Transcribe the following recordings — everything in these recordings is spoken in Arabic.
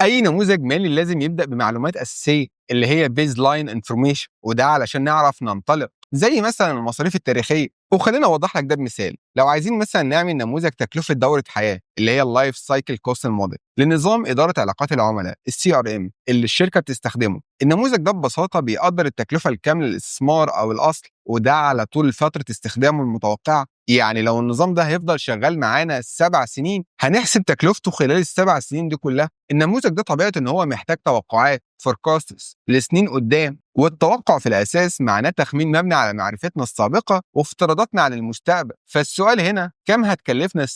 أي نموذج مالي لازم يبدأ بمعلومات أساسية اللي هي baseline information، وده علشان نعرف ننطلق، زي مثلا المصاريف التاريخية. وخلينا أوضح لك ده بمثال. لو عايزين مثلا نعمل نموذج تكلفة دورة حياة اللي هي اللايف سايكل كوست موديل لنظام إدارة علاقات العملاء CRM اللي الشركة بتستخدمه، النموذج ده ببساطة بيقدر التكلفة الكاملة للاستثمار أو الأصل، وده على طول فترة استخدامه المتوقعة. يعني لو النظام ده هيفضل شغال معانا 7 سنين، هنحسب تكلفته خلال ال7 سنين دي كلها. النموذج ده طبيعته ان هو محتاج توقعات forecasts لسنين قدام، والتوقع في الاساس معناه تخمين مبني على معرفتنا السابقه وافتراضاتنا عن المستقبل. فالسؤال هنا كم هتكلفنا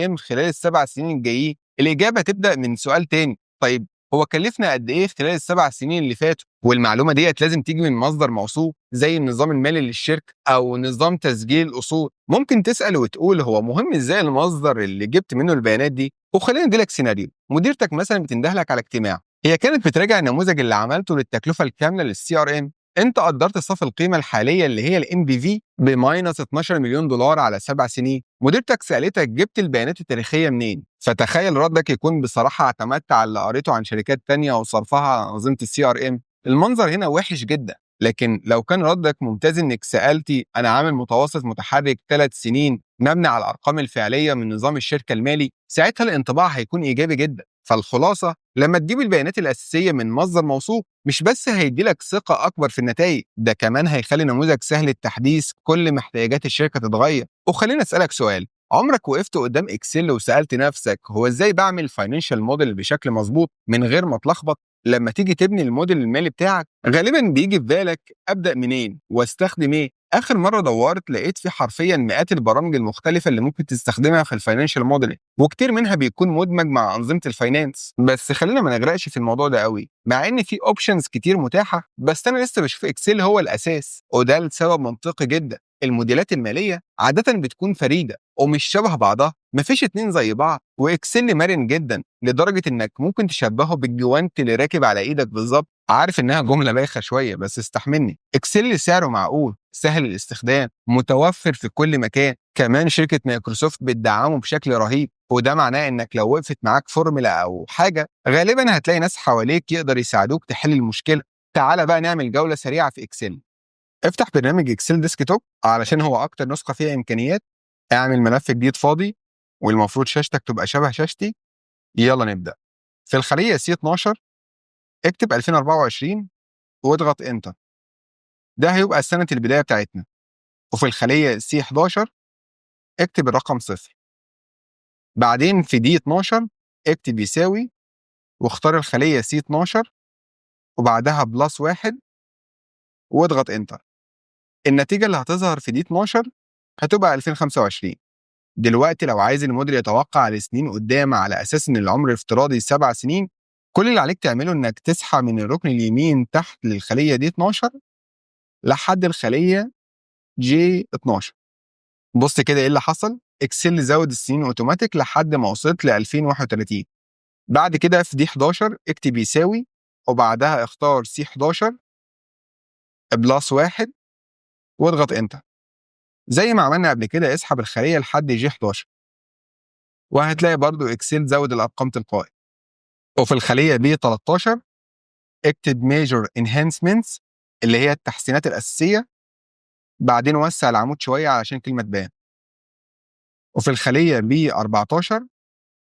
ام خلال ال7 سنين الجايين؟ الاجابه تبدا من سؤال تاني. طيب هو كلفنا قد ايه خلال ال7 سنين اللي فاتوا؟ والمعلومه ديت لازم تيجي من مصدر موثوق زي النظام المالي للشركه او نظام تسجيل الاصول. ممكن تسال وتقول هو مهم ازاي المصدر اللي جبت منه البيانات دي؟ وخلينا نديلك سيناريو. مديرتك مثلا بتندهلك على اجتماع، هي كانت بتراجع النموذج اللي عملته للتكلفه الكامله للCRM. انت قدرت صافي القيمه الحاليه اللي هي الMPV بماينس 12 مليون دولار على 7 سنين. مديرتك سالتك جبت البيانات التاريخيه منين؟ فتخيل ردك يكون بصراحه اعتمدت على اللي قريته عن شركات تانية وصرفها على انظمه الCRM. المنظر هنا وحش جدا. لكن لو كان ردك ممتاز انك سالتي انا عامل متوسط متحرك 3 سنين مبني على الارقام الفعليه من نظام الشركه المالي، ساعتها الانطباع هيكون ايجابي جدا. فالخلاصه لما تجيب البيانات الاساسيه من مصدر موثوق، مش بس هيدي لك ثقه اكبر في النتائج، ده كمان هيخلي نموذج سهل التحديث كل ما احتياجات الشركه تتغير. وخلينا اسالك سؤال، عمرك وقفت قدام اكسل وسالت نفسك هو ازاي بعمل فاينانشال موديل بشكل مظبوط من غير ما اتلخبط؟ لما تيجي تبني الموديل المالي بتاعك غالبا بيجي في بالك ابدا منين واستخدم ايه. اخر مره دورت لقيت في حرفيا مئات البرامج المختلفه اللي ممكن تستخدمها في الفاينانشال موديل، وكتير منها بيكون مدمج مع انظمه الفاينانس. بس خلينا ما نغرقش في الموضوع ده قوي، مع ان في اوبشنز كتير متاحه، بس انا لسه بشوف اكسل هو الاساس، وده لسبب منطقي جدا. الموديلات الماليه عاده بتكون فريده ومش شبه بعضها، مفيش اتنين زي بعض. واكسل مرن جدا لدرجه انك ممكن تشبهه بالجوانت اللي راكب على ايدك بالظبط. عارف انها جمله بايخه شويه بس استحملني. اكسل سعره معقول، سهل الاستخدام، متوفر في كل مكان. كمان شركه مايكروسوفت بتدعمه بشكل رهيب، وده معناه انك لو وقفت معاك فورمولا او حاجه غالبا هتلاقي ناس حواليك يقدر يساعدوك تحل المشكله. تعال بقى نعمل جوله سريعه في اكسل. افتح برنامج اكسل ديسكتوب علشان هو اكتر نسخه فيها امكانيات. اعمل ملف جديد فاضي، والمفروض شاشتك تبقى شبه شاشتي. يلا نبدا. في الخليه سي 12 اكتب 2024 واضغط انتر، ده هيبقى سنه البدايه بتاعتنا. وفي الخليه سي 11 اكتب الرقم 0. بعدين في دي 12 اكتب يساوي واختار الخليه سي 12 وبعدها بلس 1 واضغط انتر. النتيجه اللي هتظهر في دي 12 هتبقى 2025. دلوقتي لو عايز الموديل يتوقع لسنين قدام على اساس ان العمر الافتراضي 7 سنين، كل اللي عليك تعمله انك تسحب من الركن اليمين تحت للخليه دي 12 لحد الخليه جي 12. بص كده ايه اللي حصل. اكسل زود السنين اوتوماتيك لحد ما وصلت ل 2031. بعد كده في دي 11 اكتب يساوي وبعدها اختار سي 11 بلس 1 واضغط انتر. زي ما عملنا قبل كده اسحب الخليه لحد جي 11 وهتلاقي برضو اكسل زود الارقام تلقائي. وفي الخليه بي 13 اكتب Major Enhancements اللي هي التحسينات الأساسية، بعدين وسع العمود شوية علشان كلمة تبان. وفي الخلية بي 14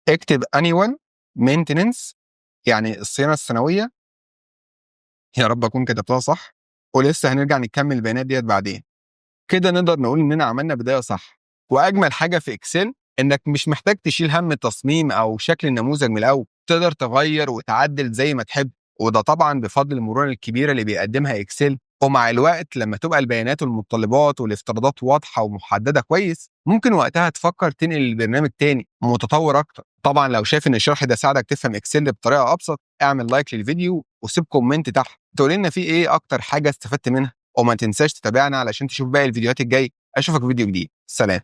اكتب Annual Maintenance يعني الصيانة السنوية. يا رب أكون كتبتها صح، ولسه هنرجع نكمل البيانات ديت بعدين. كده نقدر نقول إننا عملنا بداية صح. وأجمل حاجة في إكسل إنك مش محتاج تشيل هم التصميم أو شكل النموذج من الأول، تقدر تغير وتعدل زي ما تحب، وده طبعا بفضل المرونة الكبيرة اللي بيقدمها إكسل. ومع الوقت لما تبقى البيانات والمتطلبات والافتراضات واضحة ومحددة كويس، ممكن وقتها تفكر تنقل البرنامج تاني متطور أكتر. طبعا لو شايف إن الشرح ده ساعدك تفهم إكسل بطريقة أبسط، اعمل لايك للفيديو وسيب كومنت تحت تقول لنا فيه إيه أكتر حاجة استفدت منها. وما تنساش تتابعنا علشان تشوف باقي الفيديوهات الجاية. أشوفك في فيديو جديد. سلام.